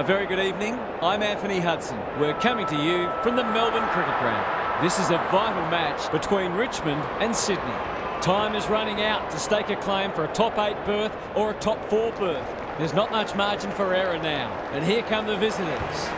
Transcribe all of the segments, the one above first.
A very good evening. I'm Anthony Hudson. We're coming to you from the Melbourne Cricket Ground. This is a vital match between Richmond and Sydney. Time is running out to stake a claim for a top 8 berth or a top 4 berth. There's not much margin for error now. And here come the visitors.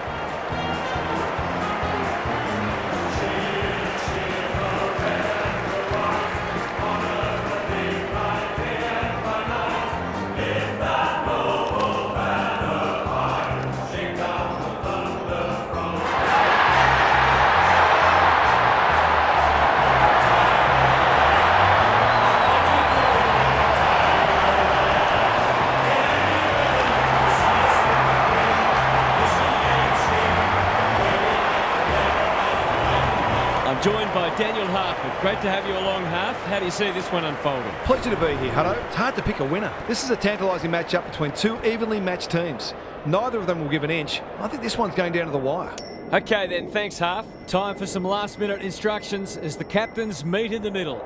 Joined by Daniel Harford. Great to have you along, Harf. How do you see this one unfolding? Pleasure to be here, Hutto. It's hard to pick a winner. This is a tantalising matchup between two evenly matched teams. Neither of them will give an inch. I think this one's going down to the wire. Okay then, thanks Harf. Time for some last-minute instructions as the captains meet in the middle.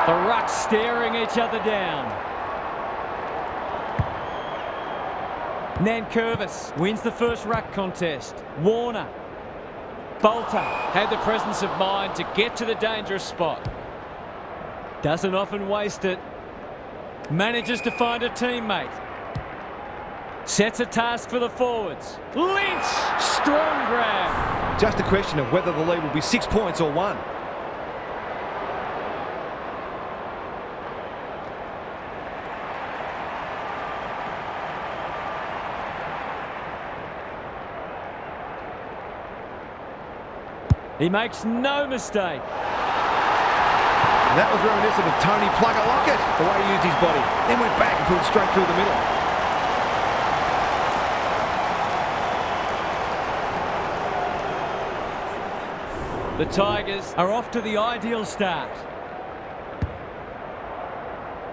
The rucks staring each other down. Nankervis wins the first ruck contest. Warner. Bolter had the presence of mind to get to the dangerous spot. Doesn't often waste it. Manages to find a teammate. Sets a task for the forwards. Lynch! Strong grab. Just a question of whether the lead will be 6 points or 1. He makes no mistake. And that was reminiscent of Tony Plugger Lockett, the way he used his body. Then went back and put it straight through the middle. The Tigers are off to the ideal start.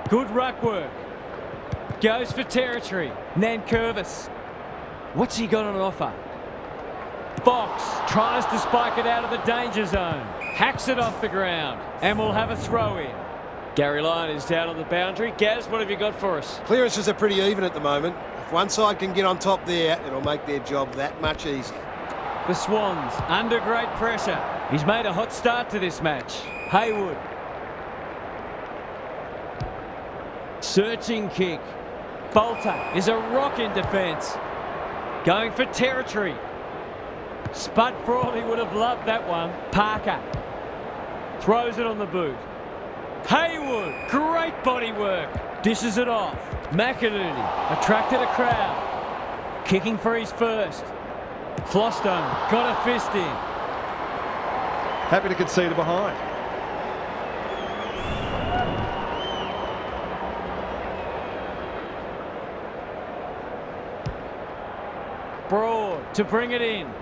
Good ruck work. Goes for territory. Nankervis. What's he got on offer? Fox tries to spike it out of the danger zone. Hacks it off the ground. And we'll have a throw in. Gary Lyon is down on the boundary. Gaz, what have you got for us? Clearances are pretty even at the moment. If one side can get on top there, it'll make their job that much easier. The Swans under great pressure. He's made a hot start to this match. Haywood. Searching kick. Bolter is a rock in defence. Going for territory. Spud Frawley would have loved that one. Parker throws it on the boot. Haywood, great body work. Dishes it off. McInerney attracted a crowd. Kicking for his first. Flostone got a fist in. Happy to concede it behind. Broad to bring it in.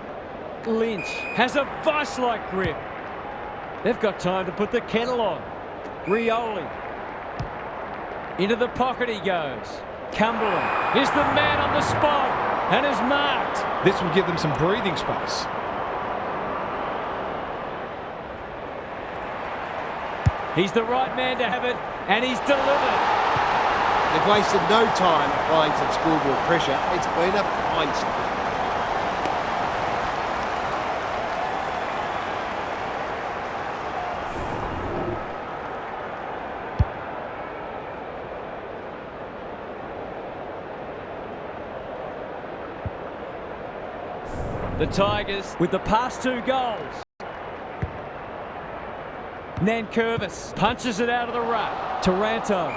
Lynch has a vice-like grip. They've got time to put the kettle on. Rioli. Into the pocket he goes. Cumberland is the man on the spot and is marked. This will give them some breathing space. He's the right man to have it, and he's delivered. They've wasted no time applying some scoreboard pressure. It's been a fine start. The Tigers with the past 2 goals. Nankervis punches it out of the ruck. Taranto.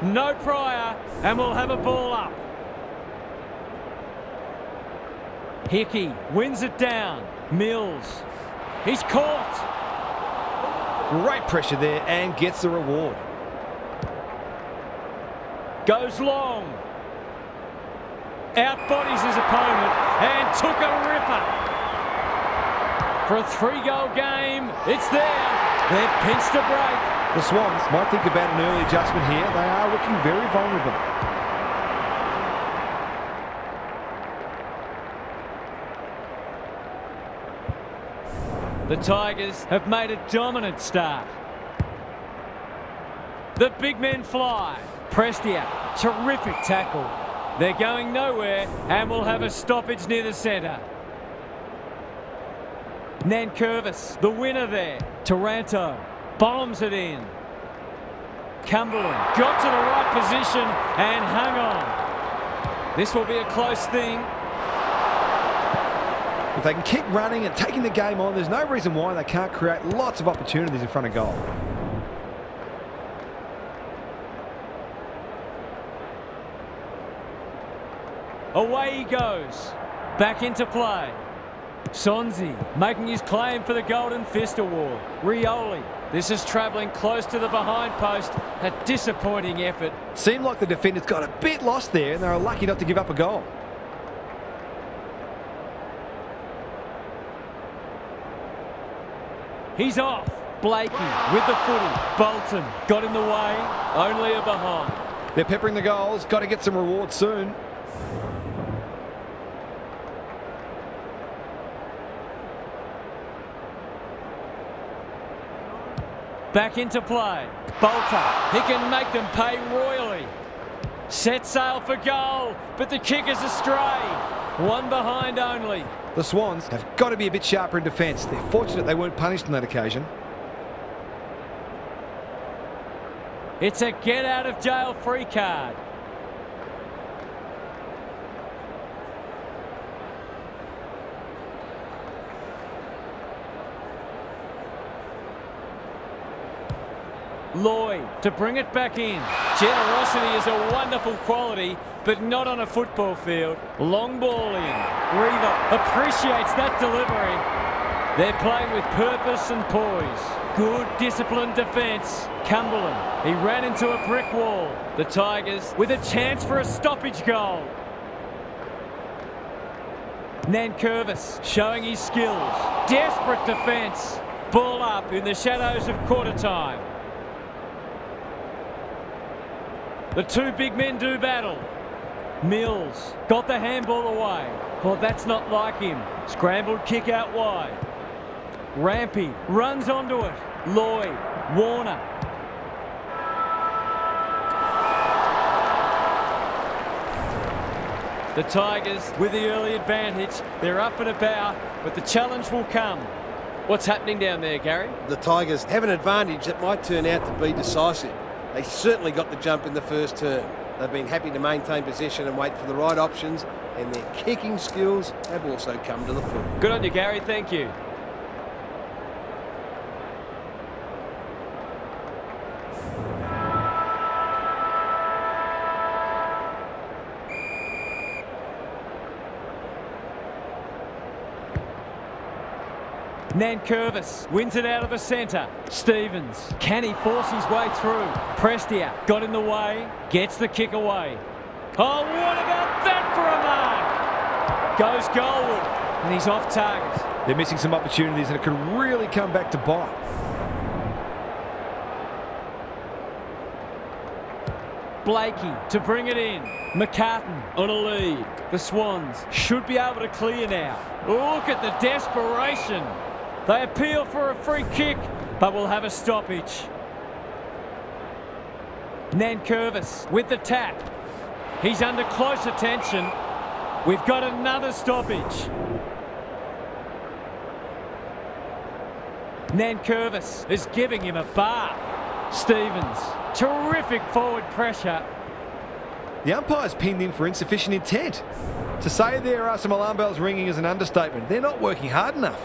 No prior, and we'll have a ball up. Hickey wins it down. Mills. He's caught. Great pressure there and gets the reward. Goes long. Outbodies his opponent and took a ripper. For a 3-goal game, it's there. They've pinched a break. The Swans might think about an early adjustment here. They are looking very vulnerable. The Tigers have made a dominant start. The big men fly. Prestia, terrific tackle. They're going nowhere and will have a stoppage near the centre. Nankervis, the winner there. Taranto bombs it in. Cumberland got to the right position and hung on. This will be a close thing. If they can keep running and taking the game on, there's no reason why they can't create lots of opportunities in front of goal. Away he goes. Back into play. Sonzi making his claim for the Golden Fist Award. Rioli. This is travelling close to the behind post. A disappointing effort. Seemed like the defenders got a bit lost there and they were lucky not to give up a goal. He's off. Blakey with the footy. Bolton got in the way. Only a behind. They're peppering the goals. Got to get some rewards soon. Back into play. Bolter. He can make them pay royally. Set sail for goal, but the kick is astray. One behind only. The Swans have got to be a bit sharper in defence. They're fortunate they weren't punished on that occasion. It's a get out of jail free card. Lloyd to bring it back in. Generosity is a wonderful quality, but not on a football field. Long ball in. Reaver appreciates that delivery. They're playing with purpose and poise. Good disciplined defence. Cumberland, he ran into a brick wall. The Tigers with a chance for a stoppage goal. Nankervis showing his skills. Desperate defence. Ball up in the shadows of quarter time. The two big men do battle. Mills got the handball away. Well, that's not like him. Scrambled kick out wide. Rampy runs onto it. Lloyd, Warner. The Tigers with the early advantage. They're up and about, but the challenge will come. What's happening down there, Gary? The Tigers have an advantage that might turn out to be decisive. They certainly got the jump in the first term. They've been happy to maintain possession and wait for the right options, and their kicking skills have also come to the fore. Good on you, Gary. Thank you. Nankervis wins it out of the centre. Stevens, can he force his way through? Prestia got in the way, gets the kick away. Oh, what about that for a mark? Goes goalward, and he's off target. They're missing some opportunities and it could really come back to bite. Blakey to bring it in. McCartan on a lead. The Swans should be able to clear now. Look at the desperation. They appeal for a free kick, but will have a stoppage. Nankervis with the tap. He's under close attention. We've got another stoppage. Nankervis is giving him a bath. Stevens, terrific forward pressure. The umpire's pinned in for insufficient intent. To say there are some alarm bells ringing is an understatement. They're not working hard enough.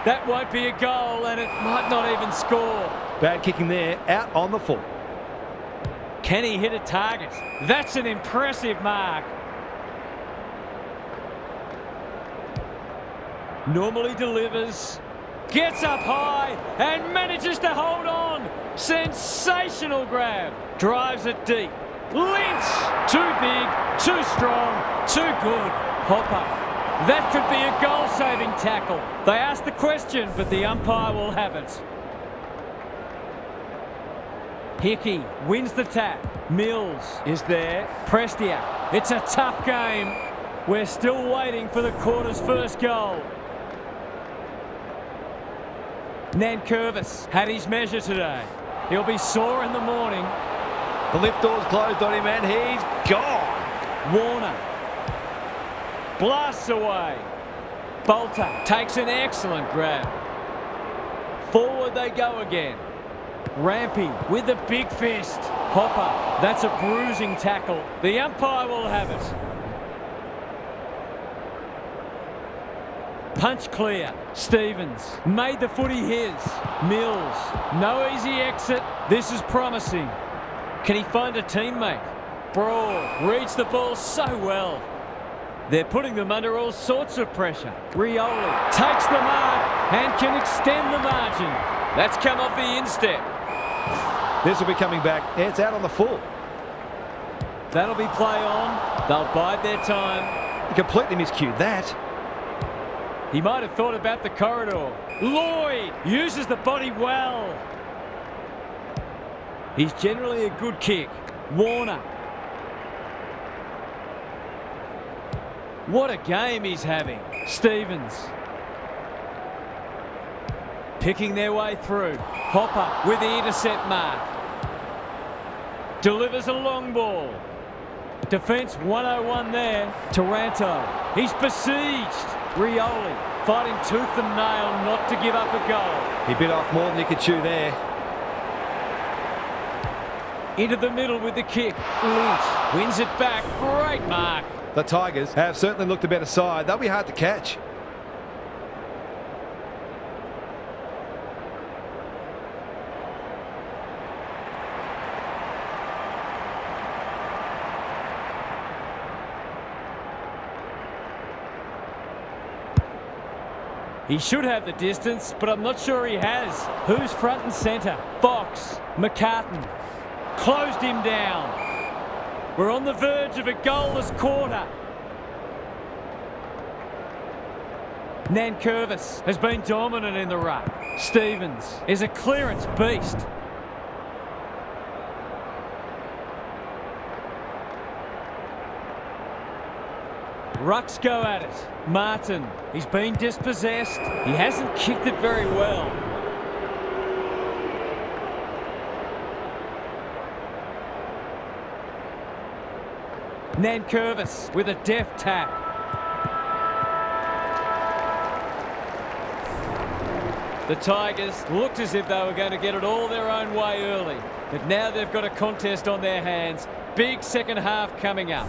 That won't be a goal and it might not even score. Bad kicking there, out on the full. Can he hit a target? That's an impressive mark. Normally delivers. Gets up high and manages to hold on. Sensational grab. Drives it deep. Lynch. Too big, too strong, too good. Hopper. That could be a goal-saving tackle. They asked the question, but the umpire will have it. Hickey wins the tap. Mills is there. Prestia. It's a tough game. We're still waiting for the quarter's first goal. Nankervis had his measure today. He'll be sore in the morning. The lift door's closed on him and he's gone. Warner blasts away. Bolter takes an excellent grab. Forward they go again. Rampy with the big fist. Hopper, that's a bruising tackle. The umpire will have it. Punch clear. Stevens made the footy his. Mills, no easy exit. This is promising. Can he find a teammate? Broad reads the ball so well. They're putting them under all sorts of pressure. Rioli takes the mark and can extend the margin. That's come off the instep. This will be coming back. It's out on the full. That'll be play on. They'll bide their time. He completely miscued that. He might have thought about the corridor. Lloyd uses the body well. He's generally a good kick. Warner. What a game he's having. Stevens. Picking their way through. Hopper with the intercept mark. Delivers a long ball. Defence 101 there. Taranto. He's besieged. Rioli fighting tooth and nail not to give up a goal. He bit off more than he could chew there. Into the middle with the kick. Lynch wins it back. Great mark. The Tigers have certainly looked a better side. They'll be hard to catch. He should have the distance, but I'm not sure he has. Who's front and centre? Fox. McCartan. Closed him down. We're on the verge of a goalless quarter. Nankervis has been dominant in the ruck. Stevens is a clearance beast. Rucks go at it. Martin, he's been dispossessed. He hasn't kicked it very well. Nankervis with a deft tap. The Tigers looked as if they were going to get it all their own way early, but now they've got a contest on their hands. Big second half coming up.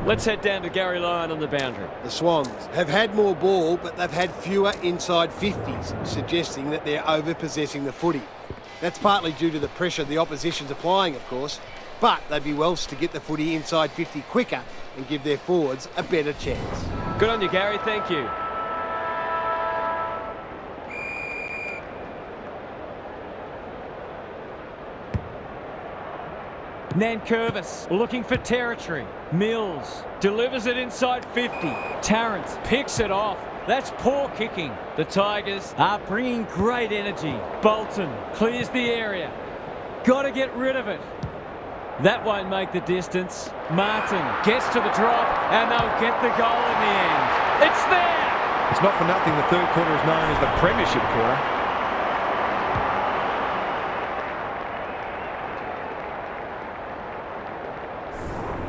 Let's head down to Gary Lyon on the boundary. The Swans have had more ball, but they've had fewer inside 50s, suggesting that they're over-possessing the footy. That's partly due to the pressure the opposition's applying, of course, but they'd be Welsh to get the footy inside 50 quicker and give their forwards a better chance. Good on you, Gary. Thank you. Nankervis looking for territory. Mills delivers it inside 50. Tarrant picks it off. That's poor kicking. The Tigers are bringing great energy. Bolton clears the area. Got to get rid of it. That won't make the distance. Martin gets to the drop and they'll get the goal in the end. It's there! It's not for nothing the third quarter is known as the premiership quarter.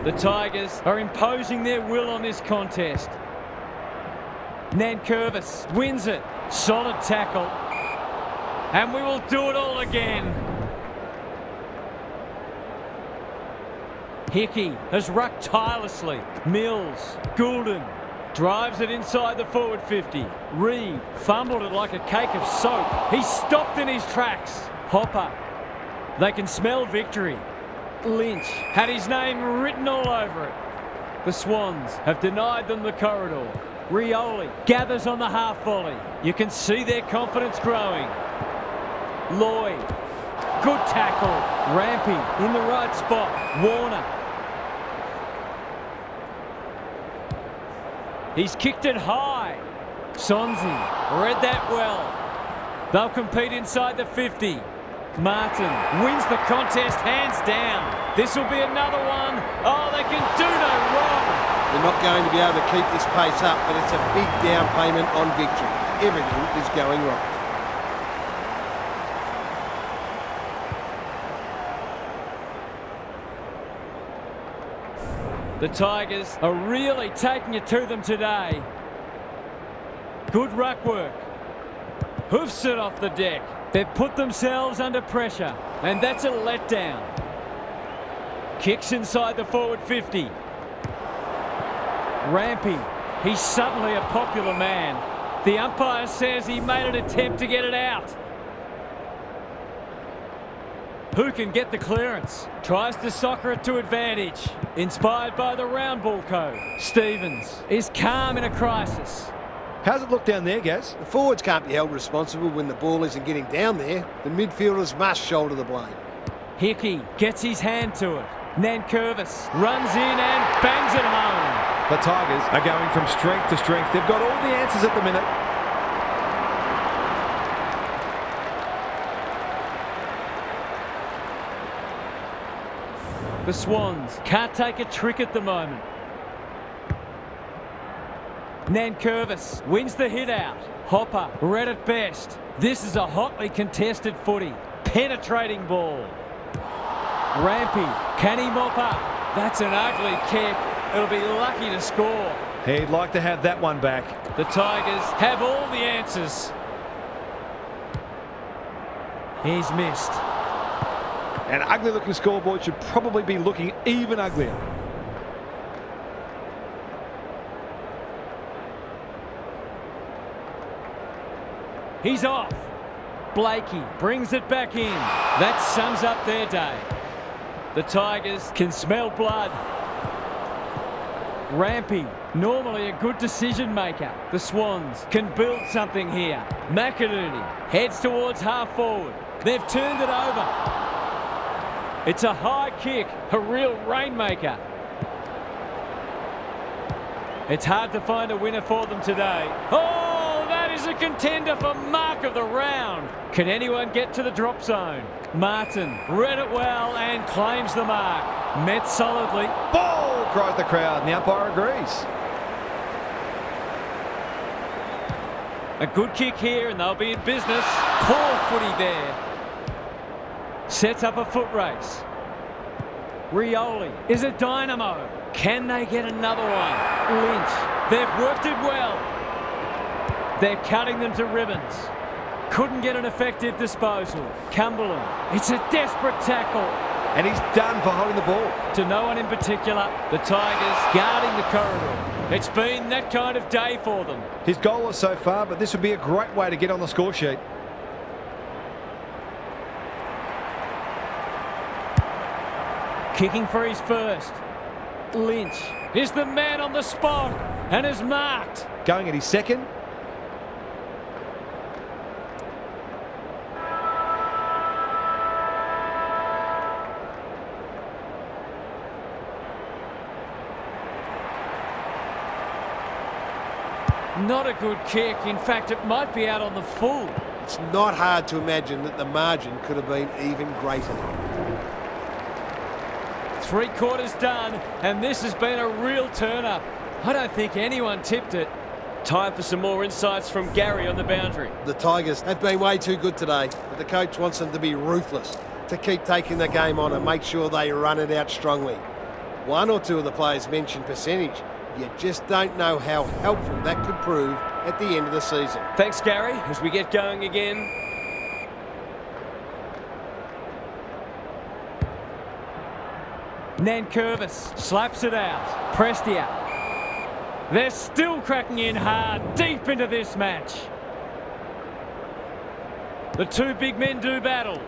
The Tigers are imposing their will on this contest. Nankervis wins it. Solid tackle. And we will do it all again. Hickey has rucked tirelessly. Mills, Goulden, drives it inside the forward 50. Reed fumbled it like a cake of soap. He stopped in his tracks. Hopper. They can smell victory. Lynch had his name written all over it. The Swans have denied them the corridor. Rioli gathers on the half volley. You can see their confidence growing. Lloyd, good tackle. Rampy in the right spot. Warner. He's kicked it high. Sonzi read that well. They'll compete inside the 50. Martin wins the contest hands down. This will be another one. Oh, they can do no wrong. They're not going to be able to keep this pace up, but it's a big down payment on victory. Everything is going right. The Tigers are really taking it to them today. Good ruck work. Hoofs it off the deck. They've put themselves under pressure, and that's a letdown. Kicks inside the forward 50. Rampy, he's suddenly a popular man. The umpire says he made an attempt to get it out. Who can get the clearance? Tries to soccer it to advantage. Inspired by the round ball code. Stevens is calm in a crisis. How's it look down there, Gaz? The forwards can't be held responsible when the ball isn't getting down there. The midfielders must shoulder the blame. Hickey gets his hand to it. Nankervis runs in and bangs it home. The Tigers are going from strength to strength. They've got all the answers at the minute. The Swans can't take a trick at the moment. Nankervis wins the hit out. Hopper read it best. This is a hotly contested footy. Penetrating ball. Rampy, can he mop up? That's an ugly kick. It'll be lucky to score. He'd like to have that one back. The Tigers have all the answers. He's missed. An ugly looking scoreboard should probably be looking even uglier. He's off. Blakey brings it back in. That sums up their day. The Tigers can smell blood. Rampy, normally a good decision maker. The Swans can build something here. McInerney heads towards half forward. They've turned it over. It's a high kick, a real rainmaker. It's hard to find a winner for them today. Oh, that is a contender for mark of the round. Can anyone get to the drop zone? Martin read it well and claims the mark. Met solidly. Ball, cries the crowd, and the umpire agrees. A good kick here and they'll be in business. Poor footy there. Sets up a foot race. Rioli is a dynamo. Can they get another one? Lynch, they've worked it well. They're cutting them to ribbons. Couldn't get an effective disposal. Cumberland, it's a desperate tackle. And he's done for holding the ball. To no one in particular, the Tigers guarding the corridor. It's been that kind of day for them. His goal is so far, but this would be a great way to get on the score sheet. Kicking for his first. Lynch is the man on the spot and is marked. Going at his second. Not a good kick. In fact, it might be out on the full. It's not hard to imagine that the margin could have been even greater. 3 quarters done, and this has been a real turn-up. I don't think anyone tipped it. Time for some more insights from Gary on the boundary. The Tigers have been way too good today, but the coach wants them to be ruthless, to keep taking the game on and make sure they run it out strongly. One or two of the players mentioned percentage. You just don't know how helpful that could prove at the end of the season. Thanks, Gary, as we get going again. Nankervis slaps it out. Prestia. They're still cracking in hard, deep into this match. The two big men do battle.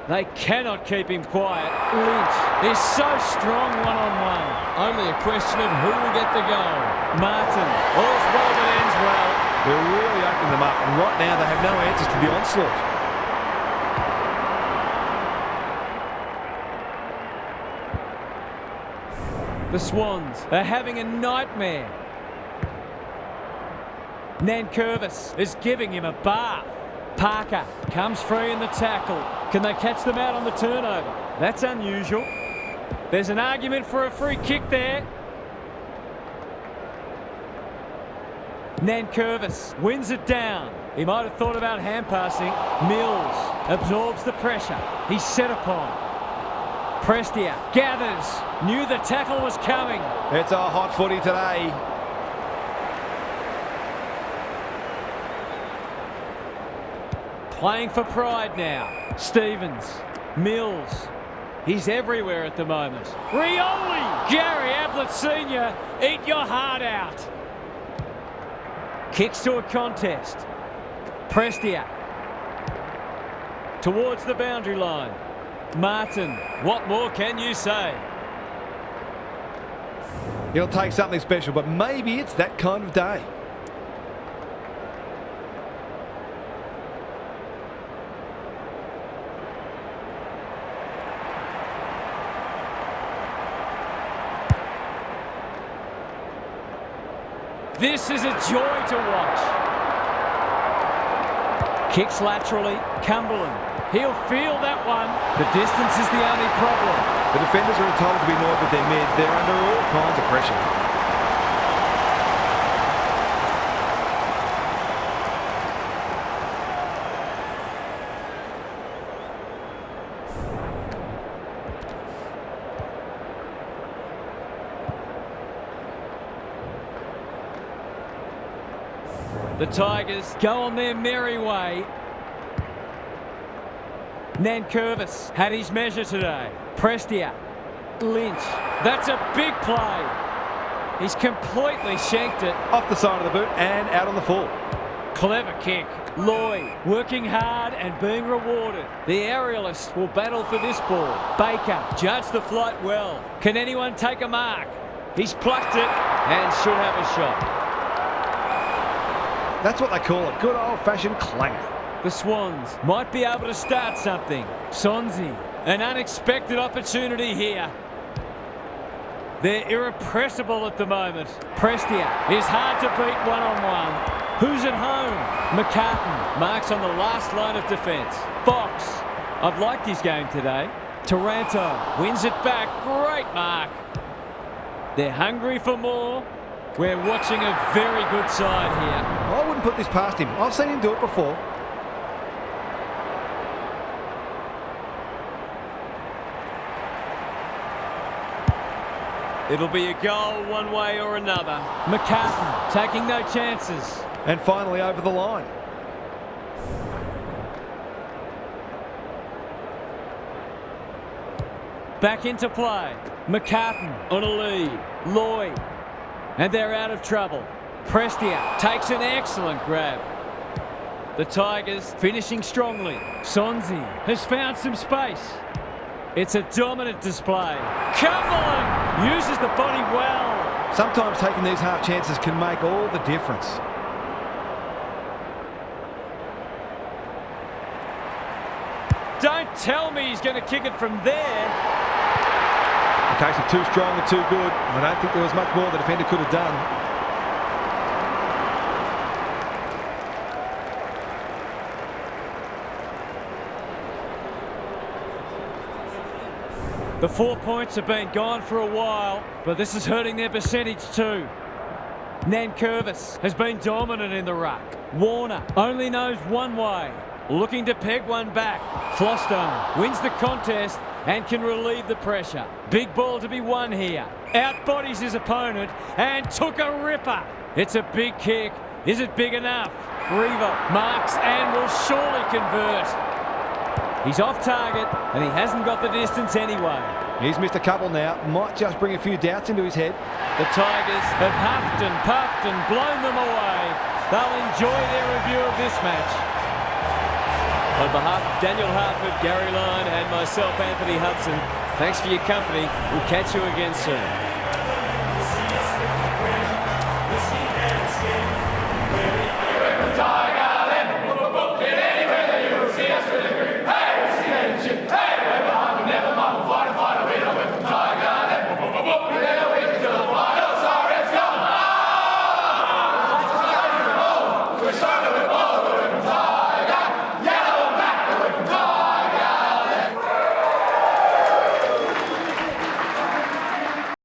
They cannot keep him quiet. Lynch is so strong one-on-one. Only a question of who will get the goal. Martin. All's well that ends well. They're really opening them up, and right now they have no answers to the onslaught. The Swans are having a nightmare. Nankervis is giving him a bath. Parker comes free in the tackle. Can they catch them out on the turnover? That's unusual. There's an argument for a free kick there. Nankervis wins it down. He might have thought about hand passing. Mills absorbs the pressure. He's set upon. Prestia gathers. Knew the tackle was coming. It's a hot footy today. Playing for pride now. Stevens. Mills. He's everywhere at the moment. Rioli! Gary Ablett Sr., eat your heart out. Kicks to a contest. Prestia. Towards the boundary line. Martin. What more can you say? It'll take something special, but maybe it's that kind of day. This is a joy to watch. Kicks laterally. Cumberland. He'll feel that one. The distance is the only problem. The defenders are entitled to be annoyed with their mids. They're under all kinds of pressure. The Tigers go on their merry way. Nankervis had his measure today. Prestia. Lynch. That's a big play. He's completely shanked it. Off the side of the boot and out on the full. Clever kick. Lloyd working hard and being rewarded. The aerialist will battle for this ball. Baker judged the flight well. Can anyone take a mark? He's plucked it and should have a shot. That's what they call a good old-fashioned clanger. The Swans might be able to start something. Sonzi, an unexpected opportunity here. They're irrepressible at the moment. Prestia is hard to beat one-on-one. Who's at home? McCartan marks on the last line of defence. Fox, I've liked his game today. Taranto wins it back. Great mark. They're hungry for more. We're watching a very good side here. I wouldn't put this past him. I've seen him do it before. It'll be a goal one way or another. McCartan taking no chances. And finally over the line. Back into play. McCartan on a lead. Lloyd. And they're out of trouble. Prestia takes an excellent grab. The Tigers finishing strongly. Sonzi has found some space. It's a dominant display. Cumberland uses the body well. Sometimes taking these half chances can make all the difference. Don't tell me he's going to kick it from there. A case of too strong and too good. I don't think there was much more the defender could have done. The 4 points have been gone for a while, but this is hurting their percentage too. Nankervis has been dominant in the ruck. Warner only knows one way, looking to peg one back. Flostone wins the contest and can relieve the pressure. Big ball to be won here. Outbodies his opponent and took a ripper. It's a big kick. Is it big enough? Reaver marks and will surely convert. He's off target and he hasn't got the distance anyway. He's missed a couple now. Might just bring a few doubts into his head. The Tigers have huffed and puffed and blown them away. They'll enjoy their review of this match. On behalf of Daniel Hartford, Gary Lyon and myself, Anthony Hudson, thanks for your company. We'll catch you again soon.